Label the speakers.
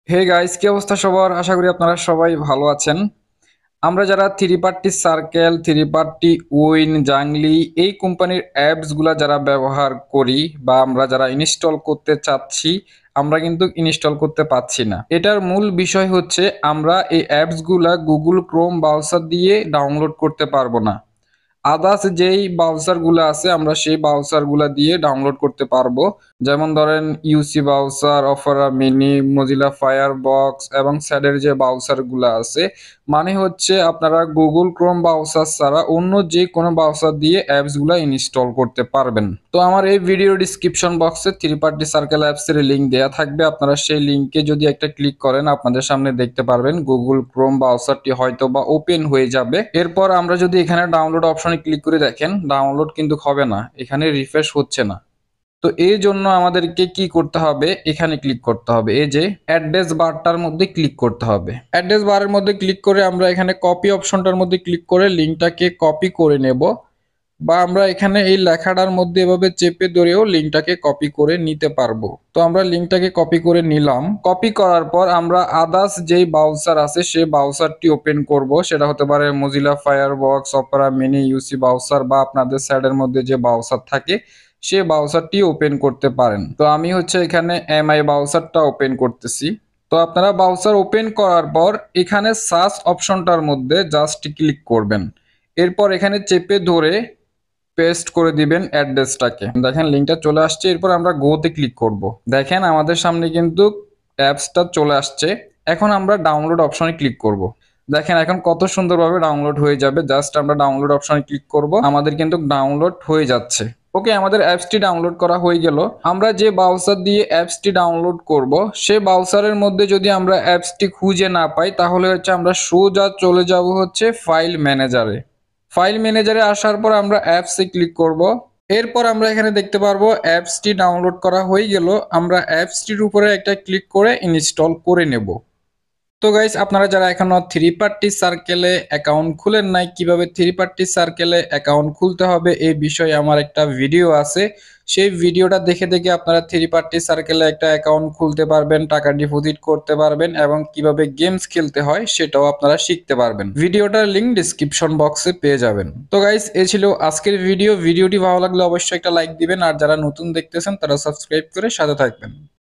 Speaker 1: Hey guys, কি অবস্থা সবার? আশা করি আপনারা সবাই ভালো আছেন। আমরা যারা three party circle, three party win, Junglee এই কোম্পানির অ্যাপস গুলা যারা ব্যবহার করি বা আমরা যারা ইনস্টল করতে চাচ্ছি, আমরা কিন্তু ইনস্টল করতে পারছি না। এটার মূল বিষয় হচ্ছে আমরা এই অ্যাপস গুলা গুগল ক্রোম ব্রাউজার দিয়ে ডাউনলোড করতে পারবো না। আদার্স যেই ব্রাউজার গুলা আছে আমরা সেই ব্রাউজার গুলা দিয়ে ডাউনলোড করতে পারবো। যেমন ধরেন UC browser, Opera Mini, Mozilla Firefox এবং স্যাডের যে ব্রাউজার গুলা আছে, মানে হচ্ছে আপনারা গুগল ক্রোম ব্রাউজার ছাড়া অন্য যে কোনো ব্রাউজার দিয়ে অ্যাপস গুলা ইনস্টল করতে পারবেন। তো আমার এই ভিডিও ডিসক্রিপশন বক্সে থ্রি পার্টি সার্কেল অ্যাপস এর লিঙ্ক দেওয়া থাকবে। আপনারা সেই লিঙ্কে যদি একটা ক্লিক করেন আপনাদের সামনে দেখতে পারবেন গুগল ক্রোম ব্রাউজারটি হয়তো বা ওপেন হয়ে যাবে। এরপর আমরা যদি এখানে ডাউনলোড অপশনে ক্লিক করে দেখেন, ডাউনলোড কিন্তু হবে না, এখানে রিফ্রেশ হচ্ছে না। তো এই জন্য আমাদেরকে কি করতে হবে, এখানে ক্লিক করতে হবে, এই যে অ্যাড্রেস বারটার মধ্যে ক্লিক করতে হবে। অ্যাড্রেস বারের মধ্যে ক্লিক করে আমরা এখানে কপি অপশনটার মধ্যে ক্লিক করে লিঙ্কটাকে কপি করে নেব, বা আমরা এখানে এই লেখাটার মধ্যে এভাবে চেপে ধরেও লিঙ্কটাকে কপি করে নিতে পারবো। তো আমরা লিঙ্কটাকে কপি করে নিলাম। কপি করার পর আমরা আদার্স যেই ব্রাউজার আছে সেই ব্রাউজারটি ওপেন করব। সেটা হতে পারে Mozilla Firefox, Opera Mini, UC browser বা আপনাদের সাইডের মধ্যে যে ব্রাউজার থাকে সে ব্রাউজারটি ওপেন করতে পারেন। তো আমি হচ্ছে এখানে এমআই ব্রাউজারটা ওপেন করতেছি। তো আপনারা ব্রাউজার ওপেন করার পর এখানে সার্চ অপশনটার মধ্যে জাস্ট ক্লিক করবেন। এরপর এখানে চেপে ধরে পেস্ট করে দিবেন অ্যাড্রেসটাকে। দেখেন লিঙ্কটা চলে আসছে। এরপর আমরা গোতে ক্লিক করব। দেখেন আমাদের সামনে কিন্তু অ্যাপসটা চলে আসছে। এখন আমরা ডাউনলোড অপশনে ক্লিক করব। দেখেন এখন কত সুন্দরভাবে ডাউনলোড হয়ে যাবে। জাস্ট আমরা ডাউনলোড অপশনে ক্লিক করব, আমাদের কিন্তু ডাউনলোড হয়ে যাচ্ছে। ওকে, আমাদের অ্যাপসটি ডাউনলোড করা হয়ে গেল। আমরা যে ব্রাউজার দিয়ে অ্যাপসটি ডাউনলোড করব সেই ব্রাউজারের মধ্যে যদি আমরা অ্যাপসটি খুঁজে না পাই তাহলে হচ্ছে আমরা সোজা চলে যাব হচ্ছে ফাইল ম্যানেজারে। ফাইল ম্যানেজারে আসার পর আমরা অ্যাপসে ক্লিক করব। এরপর আমরা এখানে দেখতে পারবো অ্যাপসটি ডাউনলোড করা হয়ে গেল। আমরা অ্যাপসটির উপরে একটা ক্লিক করে ইনস্টল করে নেব। তো গাইস, আপনারা যারা এখনো থ্রি পার্টি সার্কেলে অ্যাকাউন্ট খুলেন নাই, কিভাবে থ্রি পার্টি সার্কেলে অ্যাকাউন্ট খুলতে হবে এই বিষয়ে আমার একটা ভিডিও আছে। সেই ভিডিওটা দেখে দেখে আপনারা থ্রি পার্টি সার্কেলে একটা অ্যাকাউন্ট খুলতে পারবেন, টাকা ডিপোজিট করতে পারবেন এবং কিভাবে গেমস খেলতে হয় সেটাও আপনারা শিখতে পারবেন। ভিডিওটার লিংক ডিসক্রিপশন বক্সে পেয়ে যাবেন। তো গাইস, এই ছিল আজকের ভিডিও। ভিডিওটি ভালো লাগলে অবশ্যই একটা লাইক দিবেন, আর যারা নতুন দেখতেছেন তারা সাবস্ক্রাইব করে সাথে থাকবেন।